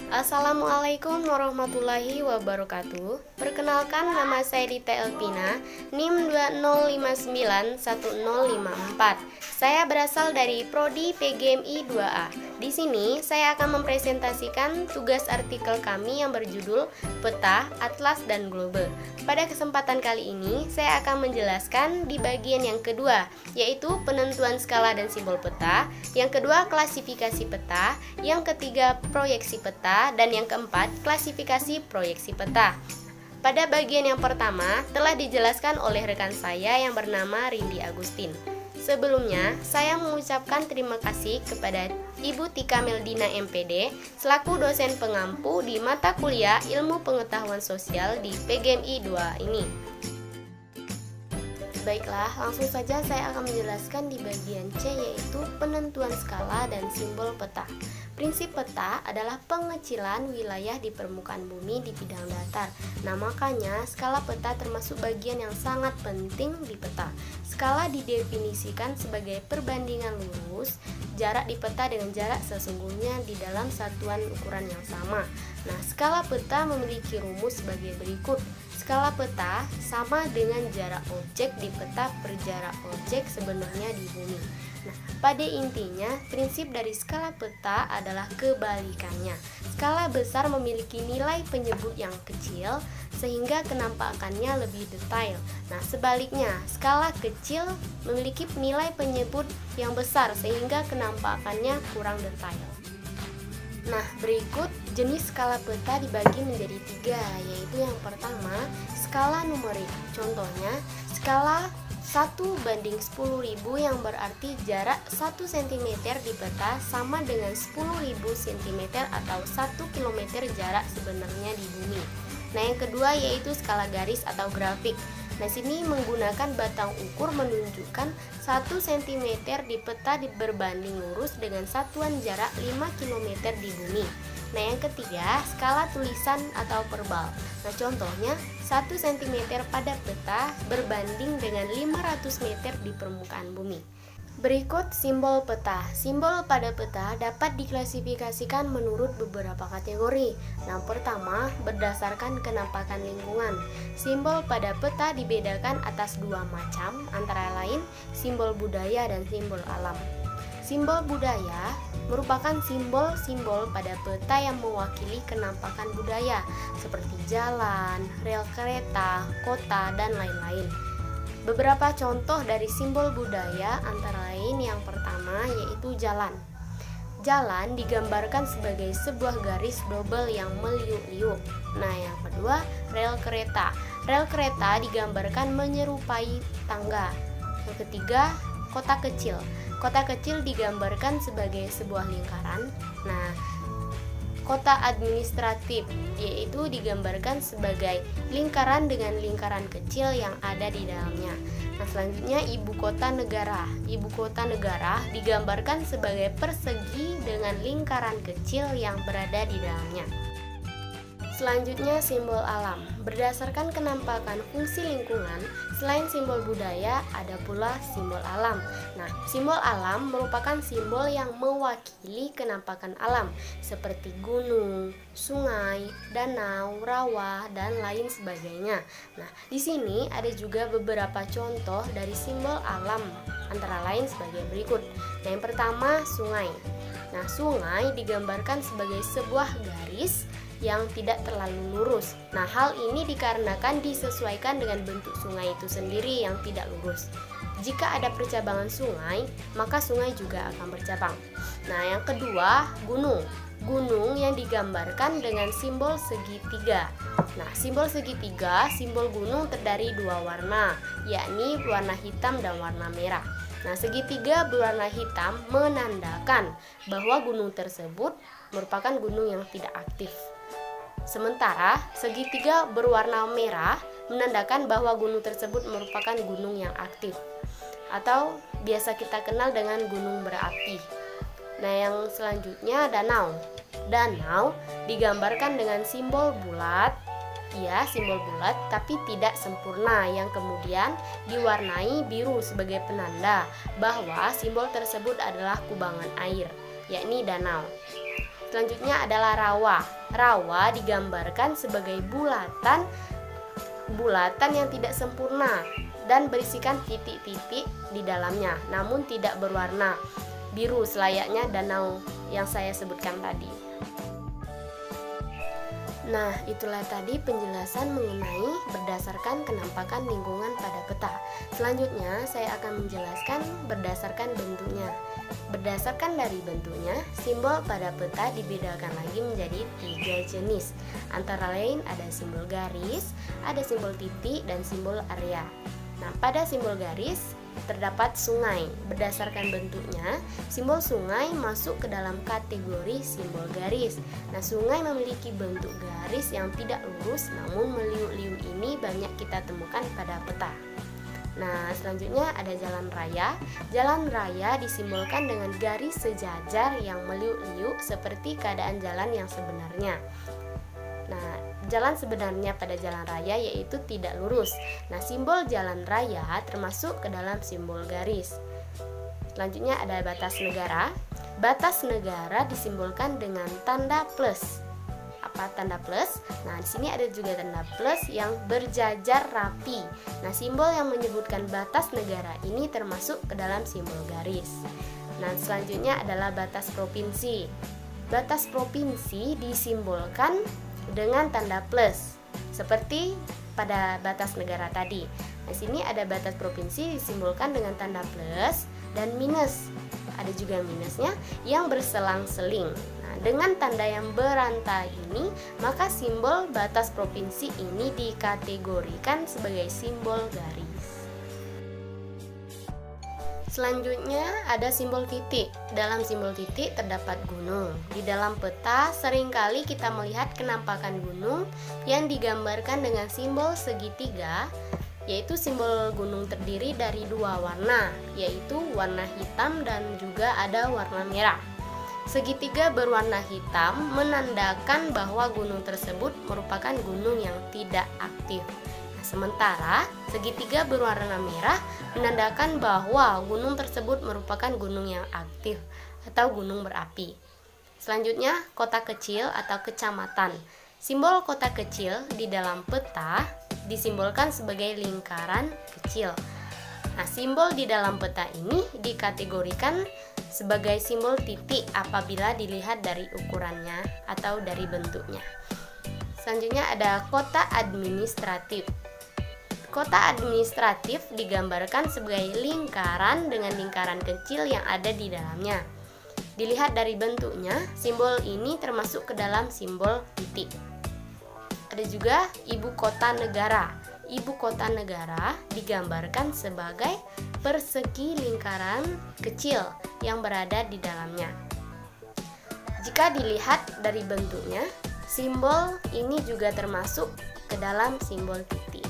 Assalamualaikum warahmatullahi wabarakatuh. Perkenalkan, nama saya Dita Elpina, NIM 20591054. Saya berasal dari Prodi PGMI 2A. Di sini saya akan mempresentasikan tugas artikel kami yang berjudul Peta, Atlas, dan Globe. Pada kesempatan kali ini, saya akan menjelaskan di bagian yang kedua, yaitu penentuan skala dan simbol peta, yang kedua klasifikasi peta, yang ketiga proyeksi peta, dan yang keempat klasifikasi proyeksi peta. Pada bagian yang pertama telah dijelaskan oleh rekan saya yang bernama Rindi Agustin. Sebelumnya, saya mengucapkan terima kasih kepada Ibu Tika Meldina MPD selaku dosen pengampu di mata kuliah Ilmu Pengetahuan Sosial di PGMI 2 ini. Baiklah, langsung saja saya akan menjelaskan di bagian C, yaitu penentuan skala dan simbol peta. Prinsip peta adalah pengecilan wilayah di permukaan bumi di bidang datar. Nah, makanya skala peta termasuk bagian yang sangat penting di peta. Skala didefinisikan sebagai perbandingan lurus jarak di peta dengan jarak sesungguhnya di dalam satuan ukuran yang sama. Nah, skala peta memiliki rumus sebagai berikut. Skala peta sama dengan jarak objek di peta per jarak objek sebenarnya di bumi. Nah, pada intinya, prinsip dari skala peta adalah kebalikannya. Skala besar memiliki nilai penyebut yang kecil, sehingga kenampakannya lebih detail. Nah, sebaliknya, skala kecil memiliki nilai penyebut yang besar, sehingga kenampakannya kurang detail. Nah, berikut jenis skala peta dibagi menjadi 3, yaitu yang pertama, skala numerik. Contohnya, skala 1:10.000 yang berarti jarak 1 cm di peta sama dengan 10.000 cm atau 1 km jarak sebenarnya di bumi. Nah, yang kedua yaitu skala garis atau grafik. Nah, sini menggunakan batang ukur menunjukkan 1 cm di peta berbanding lurus dengan satuan jarak 5 km di bumi. Nah, yang ketiga, skala tulisan atau verbal. Nah, contohnya 1 cm pada peta berbanding dengan 500 meter di permukaan bumi. Berikut simbol peta. Simbol pada peta dapat diklasifikasikan menurut beberapa kategori. Nah, pertama, berdasarkan kenampakan lingkungan. Simbol pada peta dibedakan atas 2 macam, antara lain simbol budaya dan simbol alam. Simbol budaya merupakan simbol-simbol pada peta yang mewakili kenampakan budaya, seperti jalan, rel kereta, kota, dan lain-lain. Beberapa contoh dari simbol budaya antara lain yang pertama yaitu jalan. Jalan digambarkan sebagai sebuah garis double yang meliuk-liuk. Nah, yang kedua, rel kereta. Rel kereta digambarkan menyerupai tangga. Yang ketiga, kota kecil. Kota kecil digambarkan sebagai sebuah lingkaran. Nah, kota administratif yaitu digambarkan sebagai lingkaran dengan lingkaran kecil yang ada di dalamnya. Nah, selanjutnya ibu kota negara. Ibu kota negara digambarkan sebagai persegi dengan lingkaran kecil yang berada di dalamnya. Selanjutnya simbol alam. Berdasarkan kenampakan fungsi lingkungan, selain simbol budaya, ada pula simbol alam. Nah, simbol alam merupakan simbol yang mewakili kenampakan alam seperti gunung, sungai, danau, rawa, dan lain sebagainya. Nah, di sini ada juga beberapa contoh dari simbol alam, antara lain sebagai berikut. Nah, yang pertama, sungai. Nah, sungai digambarkan sebagai sebuah garis yang tidak terlalu lurus. Nah, hal ini dikarenakan disesuaikan dengan bentuk sungai itu sendiri yang tidak lurus. Jika ada percabangan sungai, maka sungai juga akan bercabang. Nah, yang kedua, gunung. Gunung yang digambarkan dengan simbol segitiga. Nah, simbol segitiga, simbol gunung terdiri 2 warna, yakni warna hitam dan warna merah. Nah, segitiga berwarna hitam menandakan bahwa gunung tersebut merupakan gunung yang tidak aktif. Sementara segitiga berwarna merah menandakan bahwa gunung tersebut merupakan gunung yang aktif atau biasa kita kenal dengan gunung berapi. Nah, yang selanjutnya danau. Danau digambarkan dengan simbol bulat. Ya, simbol bulat tapi tidak sempurna yang kemudian diwarnai biru sebagai penanda bahwa simbol tersebut adalah kubangan air, yakni danau. Selanjutnya adalah rawa. Rawa digambarkan sebagai bulatan yang tidak sempurna dan berisikan titik-titik di dalamnya, namun tidak berwarna biru selayaknya danau yang saya sebutkan tadi. Nah, itulah tadi penjelasan mengenai berdasarkan kenampakan lingkungan pada peta. Selanjutnya, saya akan menjelaskan berdasarkan bentuknya. Berdasarkan dari bentuknya, simbol pada peta dibedakan lagi menjadi 3 jenis. Antara lain ada simbol garis, ada simbol titik, dan simbol area. Nah, pada simbol garis terdapat sungai. Berdasarkan bentuknya, simbol sungai masuk ke dalam kategori simbol garis. Nah, sungai memiliki bentuk garis yang tidak lurus, namun meliuk-liuk ini banyak kita temukan pada peta. Nah, selanjutnya ada jalan raya. Jalan raya disimbolkan dengan garis sejajar yang meliuk-liuk seperti keadaan jalan yang sebenarnya. Nah, jalan sebenarnya pada jalan raya yaitu tidak lurus. Nah, simbol jalan raya termasuk ke dalam simbol garis. Selanjutnya ada batas negara. Batas negara disimbolkan dengan tanda plus. Apa tanda plus? Nah, di sini ada juga tanda plus yang berjajar rapi. Nah, simbol yang menyebutkan batas negara ini termasuk ke dalam simbol garis. Nah, selanjutnya adalah batas provinsi. Batas provinsi disimbolkan dengan tanda plus seperti pada batas negara tadi. Di sini ada batas provinsi disimbolkan dengan tanda plus dan minus. Ada juga minusnya yang berselang-seling. Nah, dengan tanda yang berantai ini, maka simbol batas provinsi ini dikategorikan sebagai simbol garis. Selanjutnya ada simbol titik. Dalam simbol titik terdapat gunung. Di dalam peta seringkali kita melihat kenampakan gunung yang digambarkan dengan simbol segitiga, yaitu simbol gunung terdiri dari 2 warna, yaitu warna hitam dan juga ada warna merah. Segitiga berwarna hitam menandakan bahwa gunung tersebut merupakan gunung yang tidak aktif. Sementara segitiga berwarna merah menandakan bahwa gunung tersebut merupakan gunung yang aktif atau gunung berapi. Selanjutnya, kota kecil atau kecamatan. Simbol kota kecil di dalam peta disimbolkan sebagai lingkaran kecil. Nah, simbol di dalam peta ini dikategorikan sebagai simbol titik apabila dilihat dari ukurannya atau dari bentuknya. Selanjutnya ada kota administratif. Kota administratif digambarkan sebagai lingkaran dengan lingkaran kecil yang ada di dalamnya. Dilihat dari bentuknya, simbol ini termasuk ke dalam simbol titik. Ada juga ibu kota negara. Ibu kota negara digambarkan sebagai persegi lingkaran kecil yang berada di dalamnya. Jika dilihat dari bentuknya, simbol ini juga termasuk ke dalam simbol titik.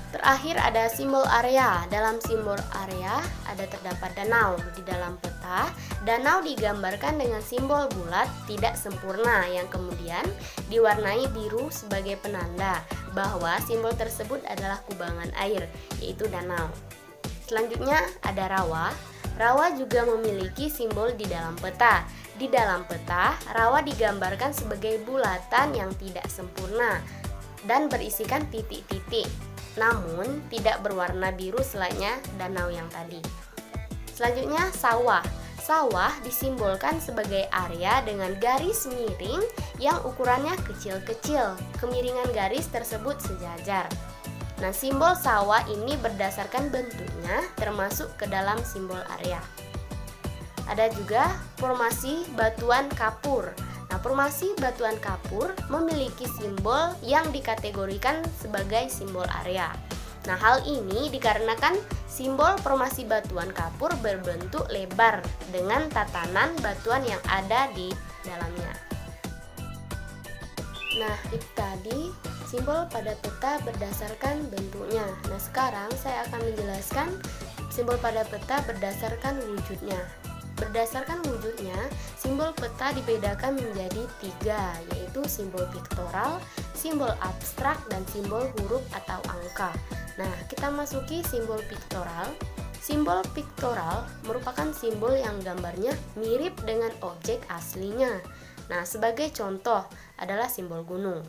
Terakhir ada simbol area. Dalam simbol area ada terdapat danau. Di dalam peta, danau digambarkan dengan simbol bulat tidak sempurna yang kemudian diwarnai biru sebagai penanda bahwa simbol tersebut adalah kubangan air, yaitu danau. Selanjutnya ada rawa. Rawa juga memiliki simbol di dalam peta. Di dalam peta, rawa digambarkan sebagai bulatan yang tidak sempurna dan berisikan titik-titik, namun tidak berwarna biru selayaknya danau yang tadi. Selanjutnya sawah. Sawah disimbolkan sebagai area dengan garis miring yang ukurannya kecil-kecil. Kemiringan garis tersebut sejajar. Nah, simbol sawah ini berdasarkan bentuknya termasuk ke dalam simbol area. Ada juga formasi batuan kapur. Nah, formasi batuan kapur memiliki simbol yang dikategorikan sebagai simbol area. Nah, hal ini dikarenakan simbol formasi batuan kapur berbentuk lebar dengan tatanan batuan yang ada di dalamnya. Nah, itu tadi simbol pada peta berdasarkan bentuknya. Nah, sekarang saya akan menjelaskan simbol pada peta berdasarkan wujudnya. Berdasarkan wujudnya, simbol peta dibedakan menjadi 3, yaitu simbol piktoral, simbol abstrak, dan simbol huruf atau angka. Nah, kita masuki simbol piktoral. Simbol piktoral merupakan simbol yang gambarnya mirip dengan objek aslinya. Nah, sebagai contoh adalah simbol gunung.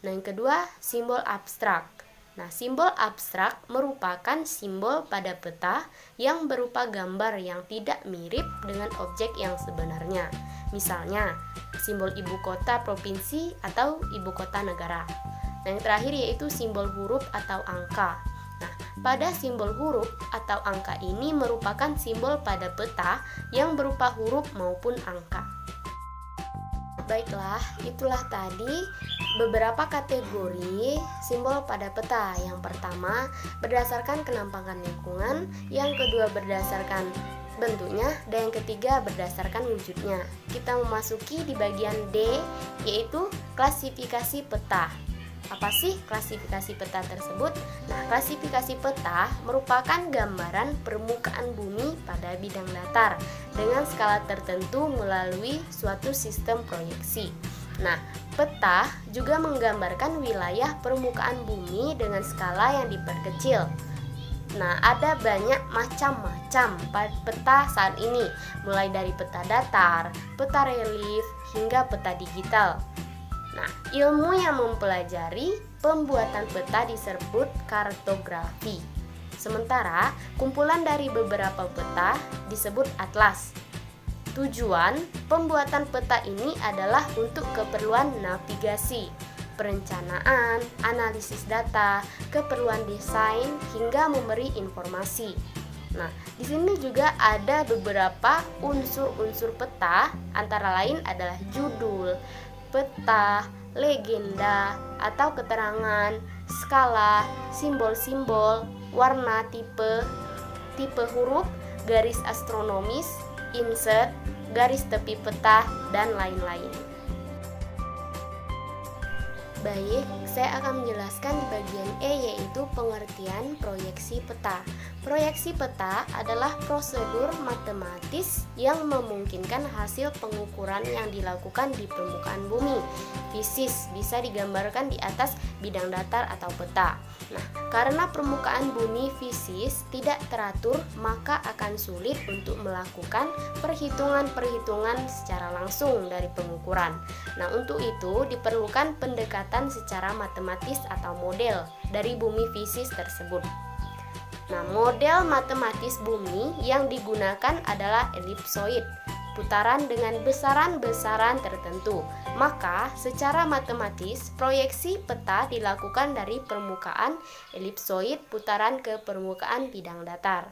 Nah, yang kedua, simbol abstrak. Nah, simbol abstrak merupakan simbol pada peta yang berupa gambar yang tidak mirip dengan objek yang sebenarnya. Misalnya, simbol ibu kota provinsi atau ibu kota negara. Nah, yang terakhir yaitu simbol huruf atau angka. Nah, pada simbol huruf atau angka ini merupakan simbol pada peta yang berupa huruf maupun angka. Baiklah, itulah tadi beberapa kategori simbol pada peta. Yang pertama, berdasarkan kenampakan lingkungan, yang kedua berdasarkan bentuknya, dan yang ketiga berdasarkan wujudnya. Kita memasuki di bagian D, yaitu klasifikasi peta. Apa sih klasifikasi peta tersebut? Nah, klasifikasi peta merupakan gambaran permukaan bumi pada bidang datar dengan skala tertentu melalui suatu sistem proyeksi. Nah, peta juga menggambarkan wilayah permukaan bumi dengan skala yang diperkecil. Nah, ada banyak macam-macam peta saat ini, mulai dari peta datar, peta relief, hingga peta digital. Nah, ilmu yang mempelajari pembuatan peta disebut kartografi. Sementara kumpulan dari beberapa peta disebut atlas. Tujuan pembuatan peta ini adalah untuk keperluan navigasi, perencanaan, analisis data, keperluan desain, hingga memberi informasi. Nah, di sini juga ada beberapa unsur-unsur peta, antara lain adalah judul, peta, legenda atau keterangan, skala, simbol-simbol, warna, tipe huruf, garis astronomis, insert, garis tepi peta, dan lain-lain. Baik, saya akan menjelaskan di bagian E, yaitu pengertian proyeksi peta. Proyeksi peta adalah prosedur matematis yang memungkinkan hasil pengukuran yang dilakukan di permukaan bumi. Fisis bisa digambarkan di atas bidang datar atau peta. Nah, karena permukaan bumi fisis tidak teratur, maka akan sulit untuk melakukan perhitungan-perhitungan secara langsung dari pengukuran. Nah, untuk itu diperlukan pendekatan secara matematis atau model dari bumi fisis tersebut. Nah, model matematis bumi yang digunakan adalah elipsoid, putaran dengan besaran-besaran tertentu. Maka, secara matematis, proyeksi peta dilakukan dari permukaan elipsoid putaran ke permukaan bidang datar.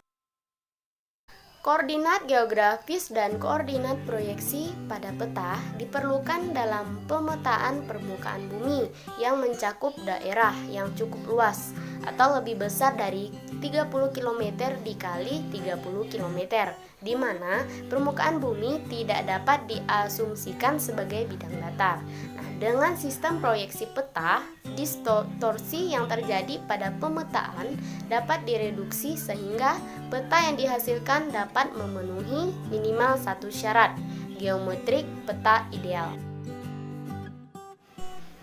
Koordinat geografis dan koordinat proyeksi pada peta diperlukan dalam pemetaan permukaan bumi yang mencakup daerah yang cukup luas atau lebih besar dari 30 km dikali 30 km, di mana permukaan bumi tidak dapat diasumsikan sebagai bidang datar. Nah, dengan sistem proyeksi peta, distorsi yang terjadi pada pemetaan dapat direduksi sehingga peta yang dihasilkan dapat memenuhi minimal satu syarat, geometrik peta ideal.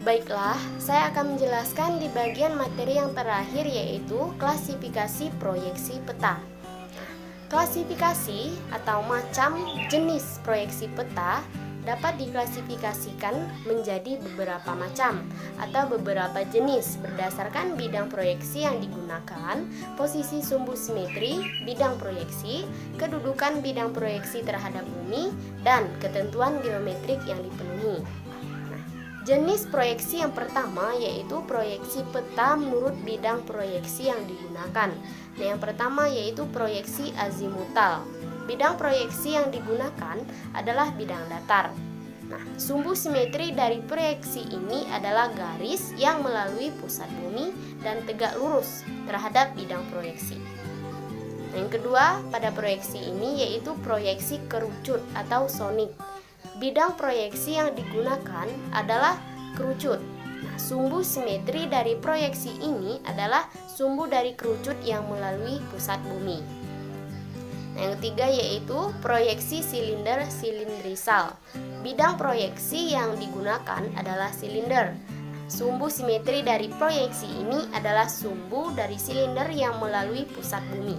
Baiklah, saya akan menjelaskan di bagian materi yang terakhir, yaitu klasifikasi proyeksi peta. Klasifikasi atau macam jenis proyeksi peta dapat diklasifikasikan menjadi beberapa macam atau beberapa jenis berdasarkan bidang proyeksi yang digunakan, posisi sumbu simetri bidang proyeksi, kedudukan bidang proyeksi terhadap bumi, dan ketentuan geometrik yang dipenuhi. Jenis proyeksi yang pertama yaitu proyeksi peta menurut bidang proyeksi yang digunakan. Nah, yang pertama yaitu proyeksi azimutal. Bidang proyeksi yang digunakan adalah bidang datar. Nah, sumbu simetri dari proyeksi ini adalah garis yang melalui pusat bumi dan tegak lurus terhadap bidang proyeksi. Yang kedua, pada proyeksi ini yaitu proyeksi kerucut atau sonik. Bidang proyeksi yang digunakan adalah kerucut. Nah, sumbu simetri dari proyeksi ini adalah sumbu dari kerucut yang melalui pusat bumi. Nah, yang ketiga yaitu proyeksi silinder silindrisal. Bidang proyeksi yang digunakan adalah silinder. Sumbu simetri dari proyeksi ini adalah sumbu dari silinder yang melalui pusat bumi.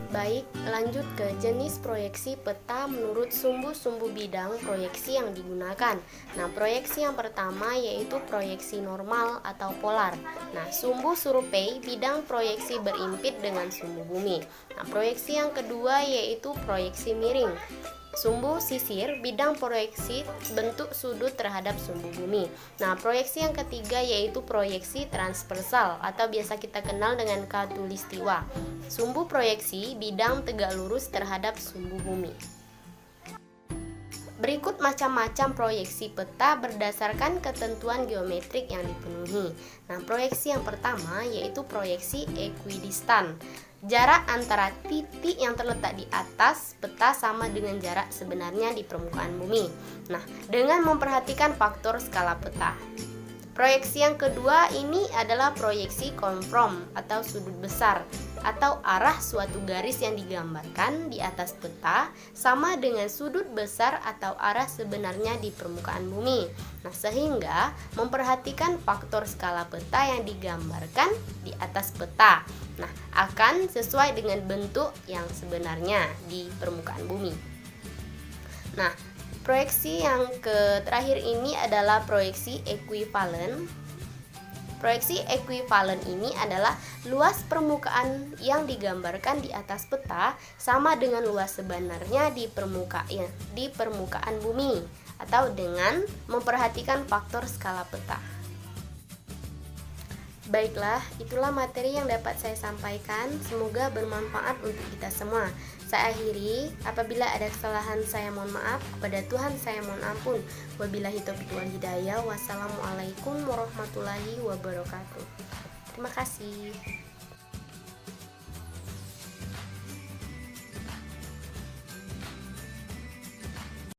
Baik, lanjut ke jenis proyeksi peta menurut sumbu-sumbu bidang proyeksi yang digunakan. Nah, proyeksi yang pertama yaitu proyeksi normal atau polar. Nah, sumbu survei bidang proyeksi berimpit dengan sumbu bumi. Nah, proyeksi yang kedua yaitu proyeksi miring. Sumbu sisir bidang proyeksi bentuk sudut terhadap sumbu bumi. Nah, proyeksi yang ketiga yaitu proyeksi transversal atau biasa kita kenal dengan khatulistiwa. Sumbu proyeksi bidang tegak lurus terhadap sumbu bumi. Berikut macam-macam proyeksi peta berdasarkan ketentuan geometrik yang dipenuhi. Nah, proyeksi yang pertama yaitu proyeksi ekuidistan. Jarak antara titik yang terletak di atas peta sama dengan jarak sebenarnya di permukaan bumi. Nah, dengan memperhatikan faktor skala peta. Proyeksi yang kedua ini adalah proyeksi konfront atau sudut besar atau arah suatu garis yang digambarkan di atas peta sama dengan sudut besar atau arah sebenarnya di permukaan bumi. Nah, sehingga memperhatikan faktor skala peta yang digambarkan di atas peta. Nah, akan sesuai dengan bentuk yang sebenarnya di permukaan bumi. Nah, proyeksi yang terakhir ini adalah proyeksi ekuivalen. Proyeksi ekuivalen ini adalah luas permukaan yang digambarkan di atas peta sama dengan luas sebenarnya di permukaan bumi atau dengan memperhatikan faktor skala peta. Baiklah, itulah materi yang dapat saya sampaikan. Semoga bermanfaat untuk kita semua. Saya akhiri, apabila ada kesalahan saya mohon maaf, kepada Tuhan saya mohon ampun. Wabillahi taufiq wal hidayah. Wassalamualaikum warahmatullahi wabarakatuh. Terima kasih.